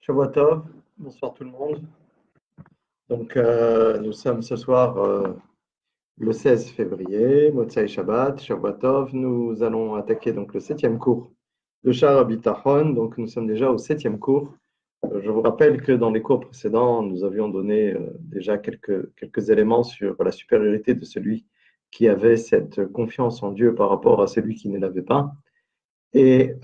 Shavua Tov, bonsoir tout le monde. Donc, nous sommes ce soir le 16 février, Motsai Shabbat, Shavua Tov. Nous allons attaquer donc le 7e cours de Sha'ar HaBitachon. Donc, nous sommes déjà au 7e cours. Je vous rappelle que dans les cours précédents, nous avions donné déjà quelques éléments sur la supériorité de celui qui avait cette confiance en Dieu par rapport à celui qui ne l'avait pas. Et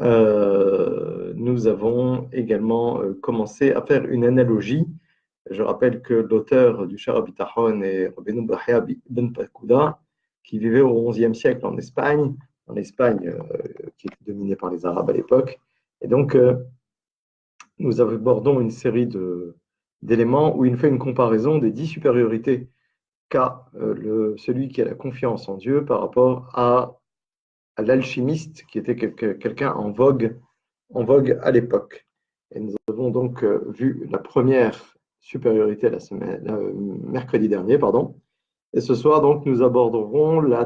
nous avons également commencé à faire une analogie. Je rappelle que l'auteur du Sha'ar HaBitachon est Rabbeinu Bachya ben Pakuda, qui vivait au XIe siècle en Espagne qui était dominée par les Arabes à l'époque. Et donc, nous abordons une série d'éléments où il fait une comparaison des 10 supériorités qu'a celui qui a la confiance en Dieu par rapport à l'alchimiste, qui était quelqu'un en vogue à l'époque. Et nous avons donc vu la première supériorité mercredi dernier, pardon. Et ce soir, donc, nous aborderons la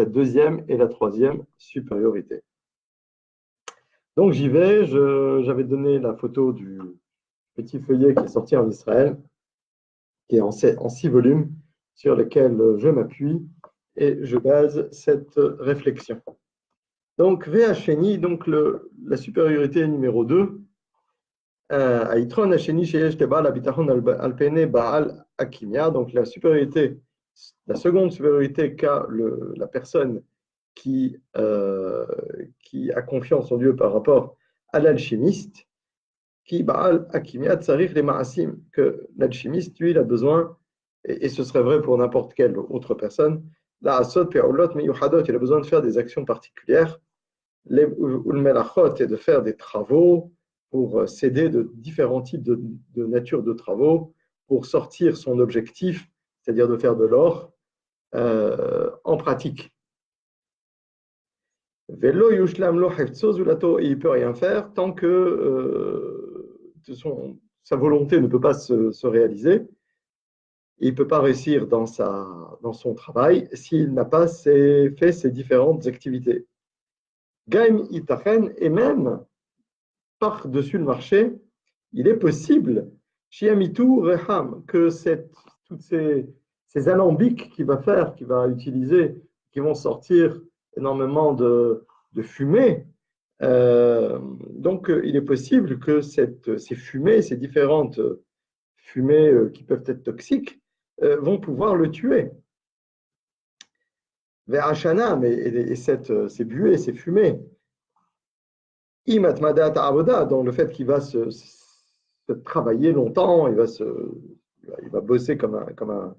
deuxième et la troisième supériorité. Donc, j'y vais. J'avais donné la photo du petit feuillet qui est sorti en Israël, qui est en 6 volumes, sur lequel je m'appuie et je base cette réflexion. Donc, Ve'Hasheni, donc la supériorité numéro 2, Aitron Hasheni Sheyesh Teba'al HaBitachon al Pene Ba'al Hakimia, donc la seconde supériorité qu'a la personne qui a confiance en Dieu par rapport à l'alchimiste, qui Ba'al Hakimia Tsarich les Ma'asim, que l'alchimiste, lui, il a besoin, et ce serait vrai pour n'importe quelle autre personne, la Asot Pe'olot Meyuhadot, il a besoin de faire des actions particulières, ou le melachot est de faire des travaux pour s'aider de différents types de nature de travaux pour sortir son objectif, c'est-à-dire de faire de l'or en pratique. Velo yushlam lo hefzo zulato, et il ne peut rien faire tant que sa volonté ne peut pas se réaliser. Il ne peut pas réussir dans son travail s'il n'a pas fait ces différentes activités. Gaim itachen, et même par-dessus le marché, il est possible, shiamitu reham, que toutes ces alambics qu'il va utiliser, qui vont sortir énormément de fumée, donc il est possible que ces fumées, ces différentes fumées qui peuvent être toxiques, vont pouvoir le tuer. Ve'ashana, et ces buées, ces fumées, dans le fait qu'il va se travailler longtemps, il va bosser comme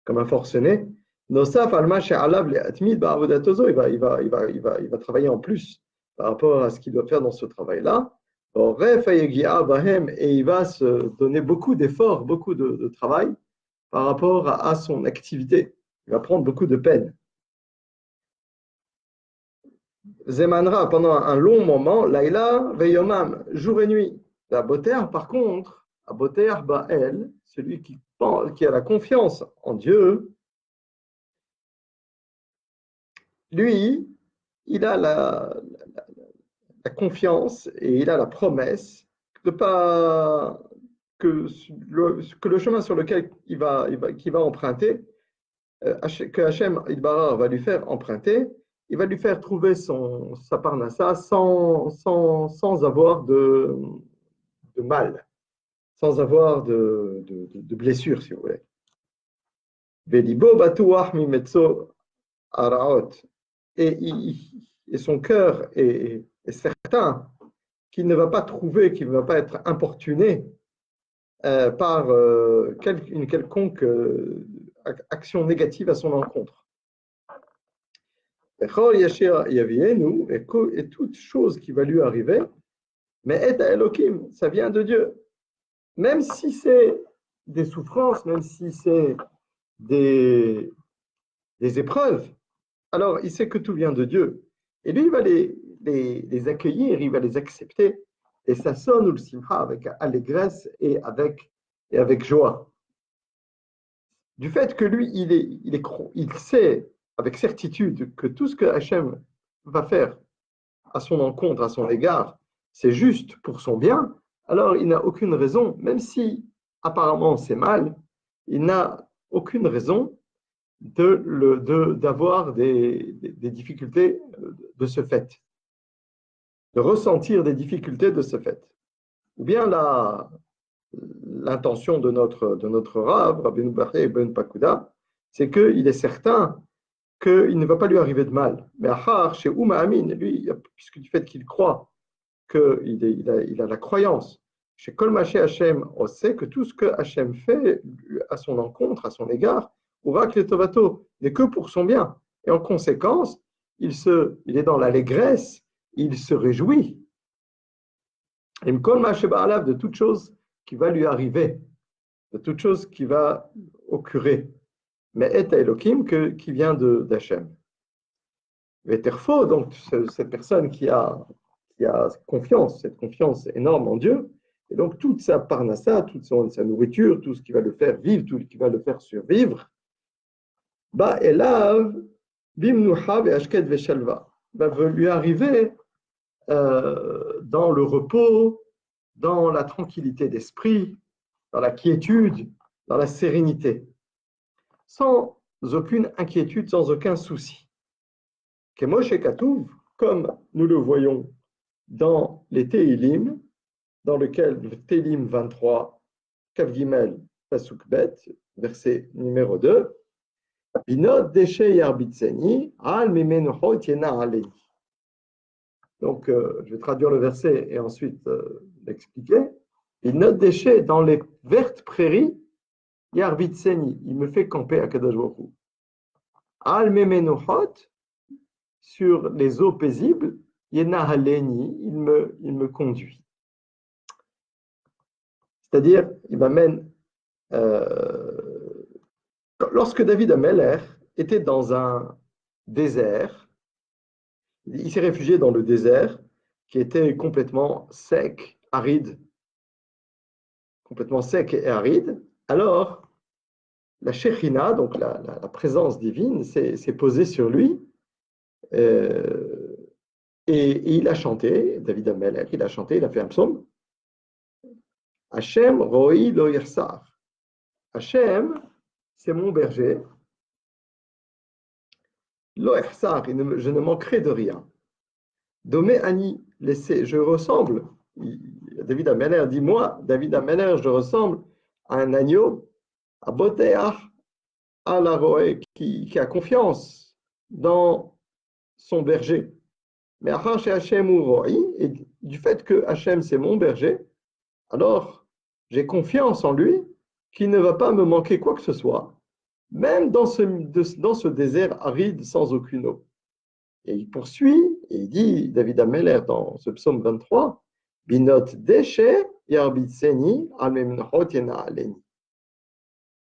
un forcené. Nosaf al-mash alav le'atmid ba'avodat-ozo, il va travailler en plus par rapport à ce qu'il doit faire dans ce travail-là. Et il va se donner beaucoup d'efforts, beaucoup de travail par rapport à son activité. Il va prendre beaucoup de peine. Zemanra, pendant un long moment, Laïla, Veyomam, jour et nuit. La Boter, par contre, à Boter, Bael, celui qui a la confiance en Dieu, lui, il a la confiance et il a la promesse de pas que le chemin sur lequel qu'il va emprunter, que Hachem Idbarar va lui faire emprunter, il va lui faire trouver sa parnassa sans avoir de mal, sans avoir de blessure, si vous voulez. Velibo batuach mimetzo araot. Et son cœur est certain qu'il ne va pas trouver, qu'il ne va pas être importuné par une quelconque action négative à son encontre. Et toute chose qui va lui arriver, mais et à Elohim, ça vient de Dieu. Même si c'est des souffrances, même si c'est des épreuves, alors il sait que tout vient de Dieu. Et lui, il va les accueillir, il va les accepter. Et ça sonne le simcha avec allégresse et avec joie. Du fait que lui, il sait avec certitude que tout ce que Hachem va faire à son encontre, à son égard, c'est juste pour son bien, alors il n'a aucune raison, même si apparemment c'est mal, il n'a aucune raison d'avoir des difficultés de ce fait, de ressentir des difficultés de ce fait. Ou bien l'intention de notre Rav, Rabbeinu Bachya Ben Pakuda, c'est qu'il est certain qu'il ne va pas lui arriver de mal. Mais Ahar, chez Ouma Amin, lui, puisque du fait qu'il croit, il a la croyance, chez Kolmaché Hachem, on sait que tout ce que Hachem fait à son encontre, à son égard, Urak le Tovato, n'est que pour son bien. Et en conséquence, il est dans l'allégresse, il se réjouit. Et Kolmaché Ba'alav, de toute chose qui va lui arriver, de toute chose qui va occurer. Mais et Elohim qui vient d'Hachem. Veterfo, donc cette personne qui a confiance, cette confiance énorme en Dieu, et donc toute sa parnassa, toute sa nourriture, tout ce qui va le faire vivre, tout ce qui va le faire survivre, bah elav bimnuha ve'ashket ve'shalva, va lui arriver dans le repos, dans la tranquillité d'esprit, dans la quiétude, dans la sérénité, sans aucune inquiétude, sans aucun souci. Kemoshe Katouv, comme nous le voyons dans les Teilim, dans lequel le Teilim 23, Kav Gimel, Pasuk Bet, verset numéro 2, Binot Deshe Yarbitseni, Al Mimenochot Yena Aleni. Donc, je vais traduire le verset et ensuite l'expliquer. Binot Deshe, dans les vertes prairies, Yarbitseni, il me fait camper à Kadosh Baruch Hu. Al Mimenochot, sur les eaux paisibles, Yena Aleni, il me conduit. C'est-à-dire, il m'amène. Lorsque David Ameller était dans un désert, il s'est réfugié dans le désert qui était complètement sec, aride, complètement sec et aride. Alors, la Shekhinah, donc la présence divine, s'est posée sur lui et il a chanté, David Ameller, il a chanté, il a fait un psaume. Hachem roi lo yirsar. Hachem, c'est mon berger. Lo yirsar, je ne manquerai de rien. Domé Ani, je ressemble. David Ameller dit, moi, David Ameller, je ressemble à un agneau, à Botéach, à la roé, qui a confiance dans son berger. Mais Achar chez Hachem ou Roi, et du fait que Hachem, c'est mon berger, alors j'ai confiance en lui qu'il ne va pas me manquer quoi que ce soit, même dans ce désert aride sans aucune eau. Et il poursuit, et il dit, David Ameller, dans ce psaume 23, Binot Deshe Yarbitseni Amemnchot Yena Aleni.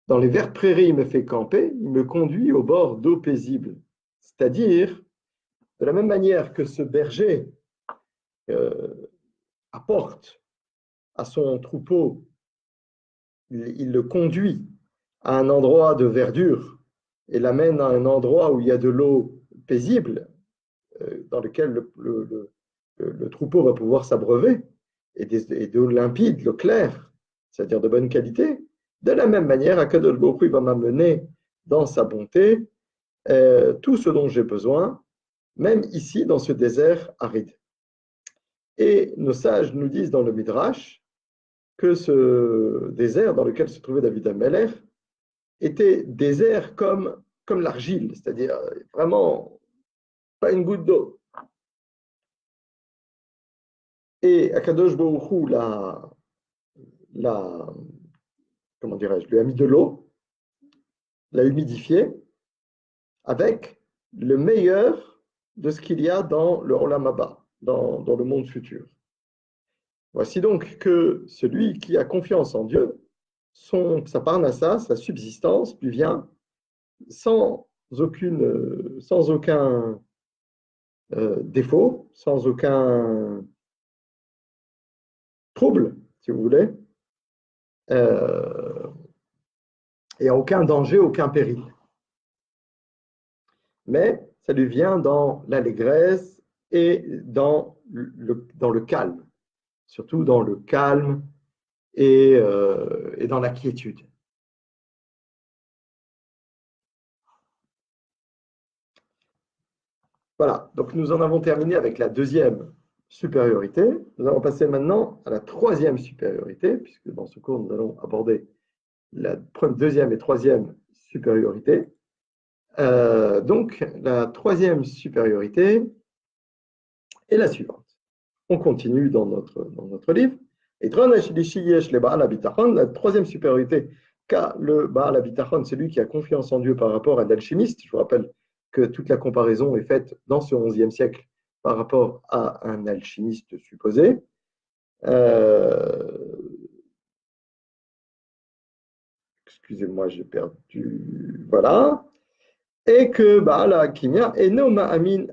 Dans les vertes prairies, il me fait camper, il me conduit au bord d'eau paisible. C'est-à-dire, de la même manière que ce berger apporte à son troupeau, il le conduit à un endroit de verdure et l'amène à un endroit où il y a de l'eau paisible, dans lequel le troupeau va pouvoir s'abreuver, et de l'eau limpide, de l'eau claire, c'est-à-dire de bonne qualité. De la même manière, Akadosh Baruch Hu va m'amener dans sa bonté tout ce dont j'ai besoin, même ici dans ce désert aride. Et nos sages nous disent dans le Midrash que ce désert dans lequel se trouvait David Ameller était désert comme l'argile, c'est-à-dire vraiment pas une goutte d'eau. Et Akadosh Baruch Hu comment dirais-je, lui a mis de l'eau, l'a humidifié avec le meilleur de ce qu'il y a dans le Olam Haba, dans le monde futur. Voici donc que celui qui a confiance en Dieu, sa parnassa, sa subsistance lui vient sans aucun défaut, sans aucun trouble, si vous voulez, et aucun danger, aucun péril. Mais ça lui vient dans l'allégresse et dans le calme, surtout dans le calme et dans la quiétude. Voilà, donc nous en avons terminé avec la deuxième supériorité. Nous allons passer maintenant à la troisième supériorité, puisque dans ce cours, nous allons aborder la deuxième et troisième supériorité. Donc, la troisième supériorité est la suivante. On continue dans notre livre. Et la troisième supériorité qu'a le Baal Abitachon, celui qui a confiance en Dieu par rapport à l'alchimiste. Je vous rappelle que toute la comparaison est faite dans ce XIe siècle par rapport à un alchimiste supposé. Excusez-moi, j'ai perdu. Voilà. Et que Baal Hakimia eno ma'amin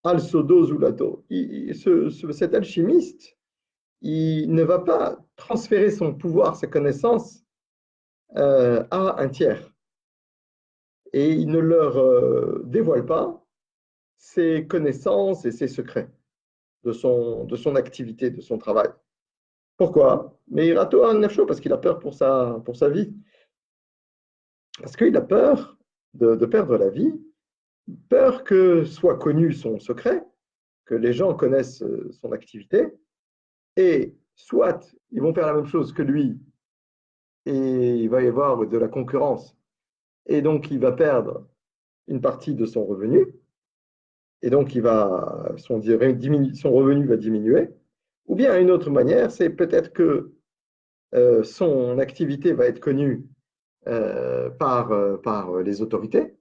al sodo zulato. Cet alchimiste, il ne va pas transférer son pouvoir, sa connaissance à un tiers. Et il ne leur dévoile pas ses connaissances et ses secrets de son activité, de son travail. Pourquoi? Mais il rate un chaud parce qu'il a peur pour sa vie. Parce qu'il a peur de perdre la vie, peur que soit connu son secret, que les gens connaissent son activité, et soit ils vont faire la même chose que lui, et il va y avoir de la concurrence, et donc il va perdre une partie de son revenu, et donc son revenu va diminuer. Ou bien une autre manière, c'est peut-être que son activité va être connue par les autorités.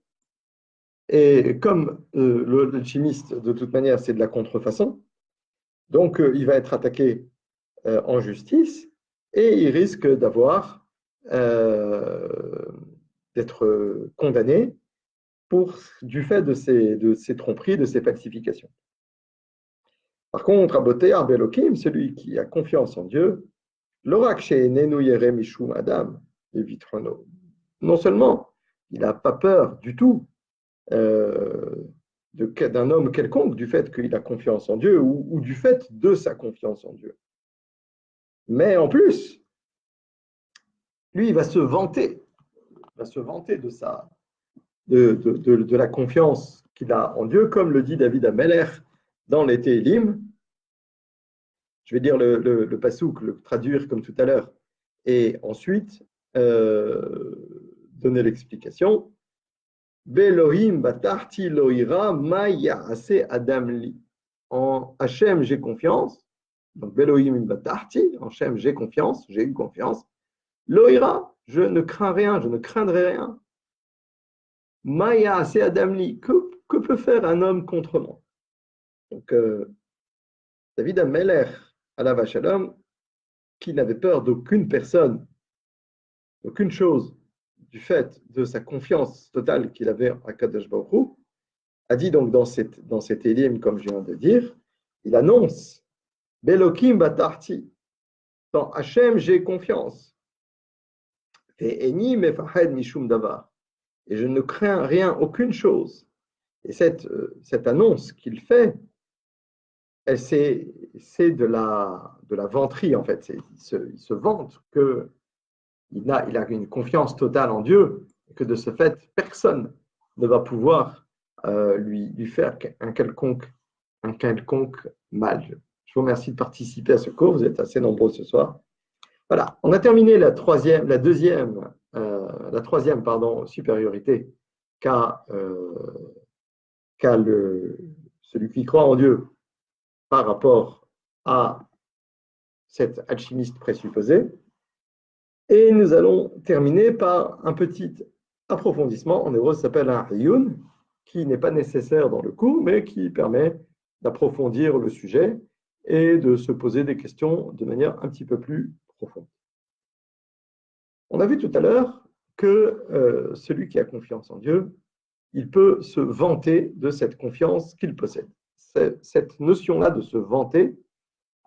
Et comme le chimiste, de toute manière, c'est de la contrefaçon, donc il va être attaqué en justice et il risque d'être condamné du fait de ses tromperies, de ses falsifications. Par contre, Aboté Arbelokim, celui qui a confiance en Dieu, l'orak chez Nenu Yerem Mishum Adam, non seulement il n'a pas peur du tout d'un homme quelconque du fait qu'il a confiance en Dieu ou du fait de sa confiance en Dieu. Mais en plus, lui, il va se vanter de la confiance qu'il a en Dieu, comme le dit David Ameller dans les Télim. Je vais dire le pasouk, le traduire comme tout à l'heure, et ensuite donner l'explication. Belohim batarti loira maya ase adamli. En Hachem, j'ai confiance. Donc, Belohim batarti, en Hachem, j'ai confiance, j'ai eu confiance. Loira, je ne crains rien, je ne craindrai rien. Maya ase adamli, que peut faire un homme contre moi? Donc, David Ameller, alav shalom, qui n'avait peur d'aucune personne, d'aucune chose, du fait de sa confiance totale qu'il avait à Kadosh Baruch Hu, a dit donc dans cet élim, comme je viens de dire, il annonce Belokim batarti, dans Hachem j'ai confiance. Et eni mefahed mishum davar, et je ne crains rien, aucune chose. Et cette annonce qu'il fait, c'est de la vanterie en fait. Il se vante qu'il a une confiance totale en Dieu, et que de ce fait, personne ne va pouvoir lui faire un quelconque mal. Je vous remercie de participer à ce cours, vous êtes assez nombreux ce soir. Voilà, on a terminé la troisième supériorité qu'a celui qui croit en Dieu par rapport à cet alchimiste présupposé. Et nous allons terminer par un petit approfondissement. En hébreu, ça s'appelle un riyun, qui n'est pas nécessaire dans le cours, mais qui permet d'approfondir le sujet et de se poser des questions de manière un petit peu plus profonde. On a vu tout à l'heure que celui qui a confiance en Dieu, il peut se vanter de cette confiance qu'il possède. Cette notion-là de se vanter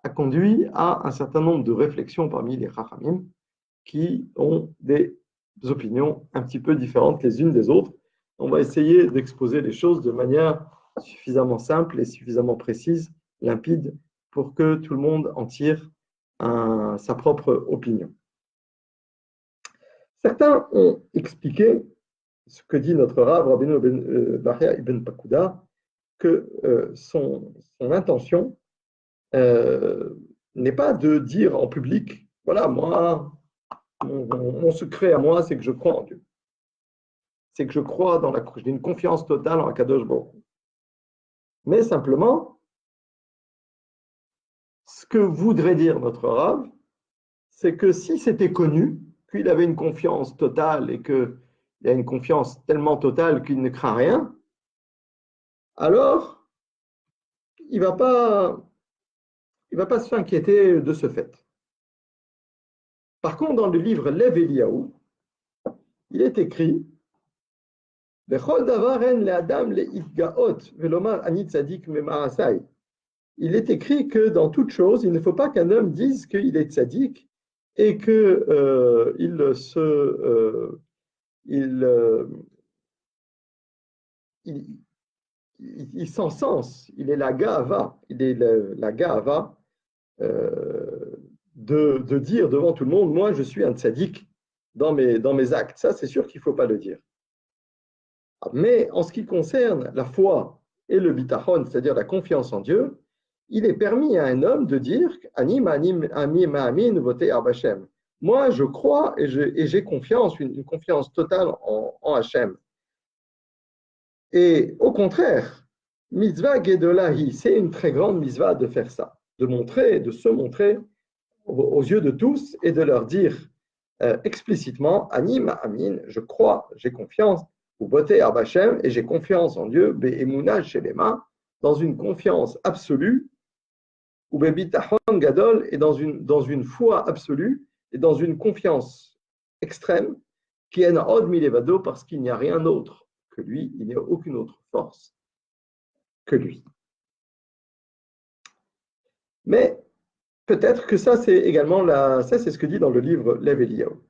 a conduit à un certain nombre de réflexions parmi les Chachamim qui ont des opinions un petit peu différentes les unes des autres. On va essayer d'exposer les choses de manière suffisamment simple et suffisamment précise, limpide pour que tout le monde en tire sa propre opinion. Certains ont expliqué ce que dit notre Rav, Rabbeinu Bahya ibn Pakuda, que son intention n'est pas de dire en public, voilà, moi, mon secret à moi, c'est que je crois en Dieu. C'est que je crois j'ai une confiance totale en Akadosh Baruch Hu. Mais simplement, ce que voudrait dire notre Rav, c'est que si c'était connu, qu'il avait une confiance totale et qu'il a une confiance tellement totale qu'il ne craint rien, alors il ne va pas s'inquiéter de ce fait. Par contre, dans le livre Lev Eliyahu, il est écrit il est écrit que dans toute chose, il ne faut pas qu'un homme dise qu'il est tzaddik et qu'il s'encense, il est la ga'ava, la ga'ava de dire devant tout le monde, moi je suis un tzaddik dans mes actes. Ça, c'est sûr qu'il ne faut pas le dire. Mais en ce qui concerne la foi et le bitachon, c'est-à-dire la confiance en Dieu, il est permis à un homme de dire moi je crois et j'ai confiance, une confiance totale en Hachem. Et au contraire, mitzvah gedolahi, c'est une très grande mitzvah de faire ça, de se montrer aux yeux de tous et de leur dire explicitement ani ma'amin, je crois, j'ai confiance. Ou boté Arbachem, et j'ai confiance en Dieu, be'emuna shelema, dans une confiance absolue, ou be'bitachon gadol, et dans une foi absolue, et dans une confiance extrême, qui est od milevado, parce qu'il n'y a rien d'autre que lui, il n'y a aucune autre force que lui. Mais peut-être que ça, c'est également ça, c'est ce que dit dans le livre Lev Eliyahu.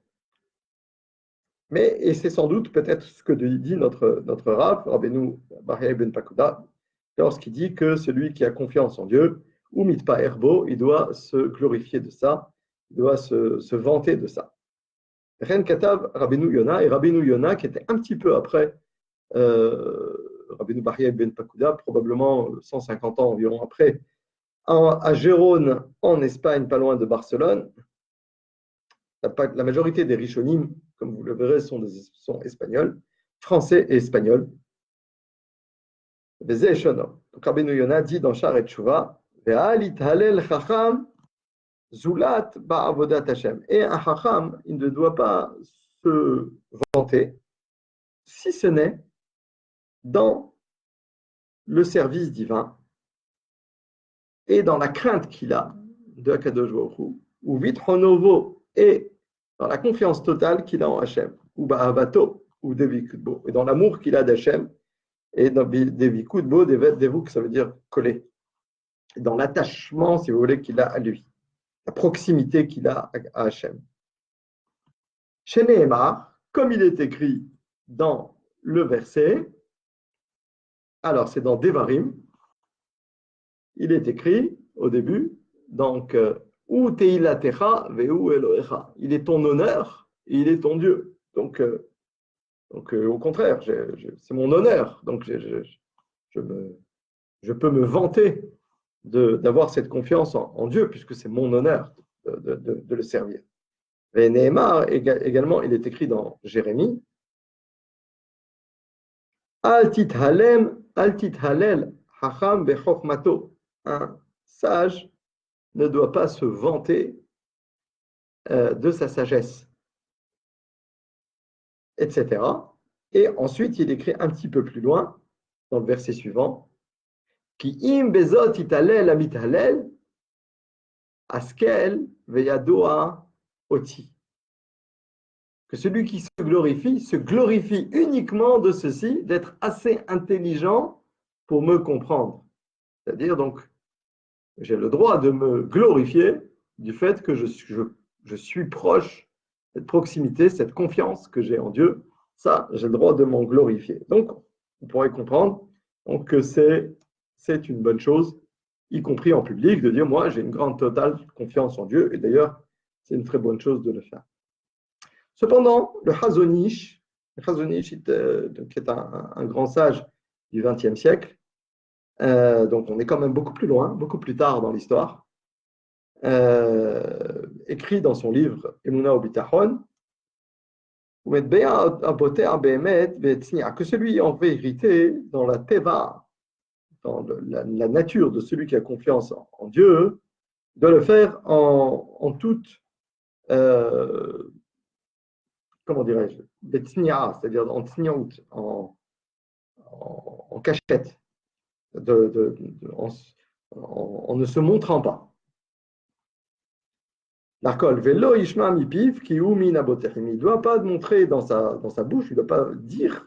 Et c'est sans doute peut-être ce que dit notre Rav, Rabbeinu Bahya ibn Pakuda, lorsqu'il dit que celui qui a confiance en Dieu, ou mitpa erbo, il doit se glorifier de ça, il doit se vanter de ça. Ren Katav Rabbeinu Yona, et Rabbeinu Yona, qui était un petit peu après Rabbeinu Bahya ibn Pakuda, probablement 150 ans environ après, à Gérone, en Espagne, pas loin de Barcelone. La majorité des Rishonim, comme vous le verrez, sont espagnols, français et espagnols. Donc Rabbeinu Yona dit dans Sha'ar Tshuva, Zulat ba'avodat Hashem. Et un chacham, il ne doit pas se vanter, si ce n'est dans le service divin et dans la crainte qu'il a de Akadosh Baruch Hu, ou vithonovo, et dans la confiance totale qu'il a en Hachem, ou ba'avato, ou devikudbo, et dans l'amour qu'il a d'Hachem, et dans devikudbo, devuk, ça veut dire coller, et dans l'attachement, si vous voulez, qu'il a à lui, la proximité qu'il a à Hachem. Chez Nehemar, comme il est écrit dans le verset, alors c'est dans Devarim, il est écrit au début, donc, ou teilatecha ve'u Elohecha. Il est ton honneur et il est ton Dieu. Donc au contraire, c'est mon honneur. Donc, je peux me vanter d'avoir cette confiance en Dieu, puisque c'est mon honneur de le servir. Et Nehemar, également, il est écrit dans Jérémie, Al tithalel hacham bechokmato. Un sage ne doit pas se vanter de sa sagesse, etc. Et ensuite, il écrit un petit peu plus loin, dans le verset suivant, Ki im bezot italel amitalel, askel veyadoa oti. Que celui qui se glorifie uniquement de ceci, d'être assez intelligent pour me comprendre. C'est-à-dire, donc, j'ai le droit de me glorifier du fait que je suis proche, cette proximité, cette confiance que j'ai en Dieu, ça, j'ai le droit de m'en glorifier. Donc, on pourrait comprendre donc, que c'est une bonne chose y compris en public, de dire, moi, j'ai une grande totale confiance en Dieu, et d'ailleurs, c'est une très bonne chose de le faire. Cependant, le Chazon-Ish qui est un grand sage du XXe siècle, donc on est quand même beaucoup plus loin, beaucoup plus tard dans l'histoire, écrit dans son livre Emuna Obitachon, que celui en vérité, dans la teva, dans la nature de celui qui a confiance en Dieu, de le faire en toute, comment dirais-je, c'est-à-dire en tsniaout, en cachette, en ne se montrant pas. L'arcol, velo ishma mipiv ki umin abotechim. Il ne doit pas montrer dans sa bouche, il ne doit pas dire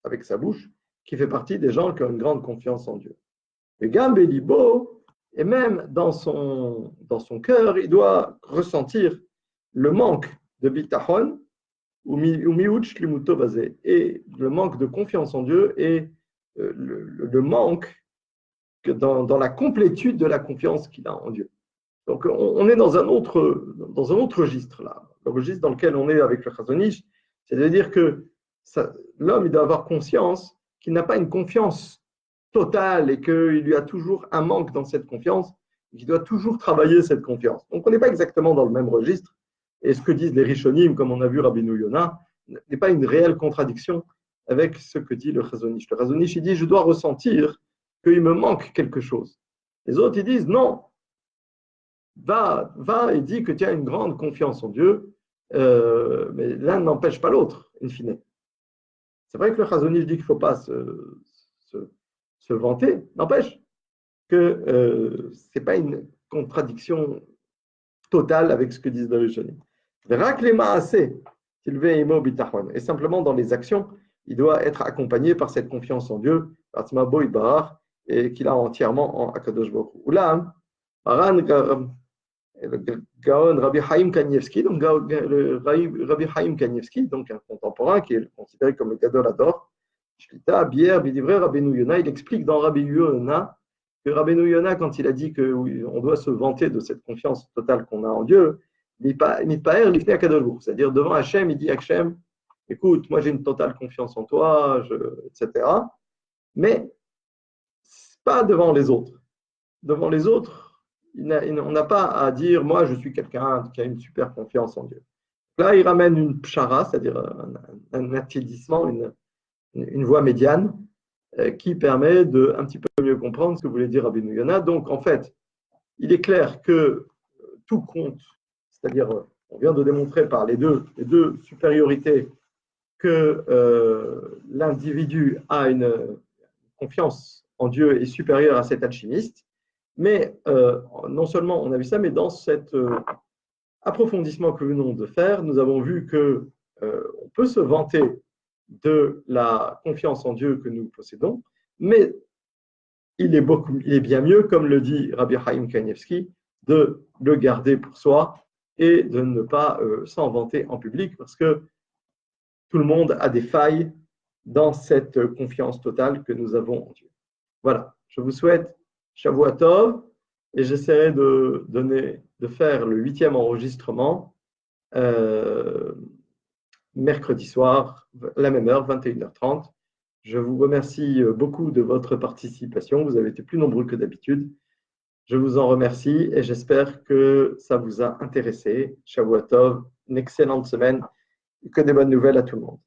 avec sa bouche qu'il fait partie des gens qui ont une grande confiance en Dieu. Et gambe libo, et même dans son cœur, il doit ressentir le manque de bitachon, ou miouch limuto basé, et le manque de confiance en Dieu et le manque que dans la complétude de la confiance qu'il a en Dieu. Donc, on est dans un autre registre, là. Le registre dans lequel on est avec le Chazon-Ish, c'est-à-dire que l'homme, il doit avoir conscience qu'il n'a pas une confiance totale et qu'il lui a toujours un manque dans cette confiance, et qu'il doit toujours travailler cette confiance. Donc, on n'est pas exactement dans le même registre. Et ce que disent les Rishonim, comme on a vu Rabbeinu Yonah, n'est pas une réelle contradiction avec ce que dit le Chazon-Ish. Le Chazon-Ish, il dit, je dois ressentir qu'il me manque quelque chose. Les autres, ils disent, non, va et dis que tu as une grande confiance en Dieu, mais l'un n'empêche pas l'autre, in fine. C'est vrai que le Chazon-Ish dit qu'il ne faut pas se vanter, n'empêche que ce n'est pas une contradiction totale avec ce que disent les Rishonim. Et simplement dans les actions, il doit être accompagné par cette confiance en Dieu, et qu'il a entièrement en Akadosh Baruch Hu. Là, le Gaon Rabbi Chaim Kanievski, donc Rabbi Chaim Kanievski, donc un contemporain qui est considéré comme le Gadol Hador, Shlita, Bière, Bidivre, Rabbeinu Yonah, il explique dans Rabbeinu Yonah que Rabbeinu Yonah, quand il a dit qu'on doit se vanter de cette confiance totale qu'on a en Dieu, c'est-à-dire devant Hachem, il dit Hachem, écoute, moi j'ai une totale confiance en toi, etc. Mais pas devant les autres. Devant les autres, on n'a pas à dire, moi je suis quelqu'un qui a une super confiance en Dieu. Là, il ramène une pshara, c'est-à-dire un attiédissement, une voie médiane, qui permet de un petit peu mieux comprendre ce que voulait dire Rabbeinu Yonah. Donc, en fait, il est clair que tout compte, c'est-à-dire, on vient de démontrer par les deux supériorités que l'individu a une confiance en Dieu est supérieure à cet alchimiste, mais non seulement on a vu ça, mais dans cet approfondissement que nous venons de faire, nous avons vu que on peut se vanter de la confiance en Dieu que nous possédons, mais il est bien mieux, comme le dit Rabbi Chaim Kanievski, de le garder pour soi et de ne pas s'en vanter en public, parce que tout le monde a des failles dans cette confiance totale que nous avons en Dieu. Voilà, je vous souhaite Shavua Tov, et j'essaierai de faire le 8e enregistrement mercredi soir, à la même heure, 21h30. Je vous remercie beaucoup de votre participation. Vous avez été plus nombreux que d'habitude. Je vous en remercie et j'espère que ça vous a intéressé. Shavua Tov, une excellente semaine et que des bonnes nouvelles à tout le monde.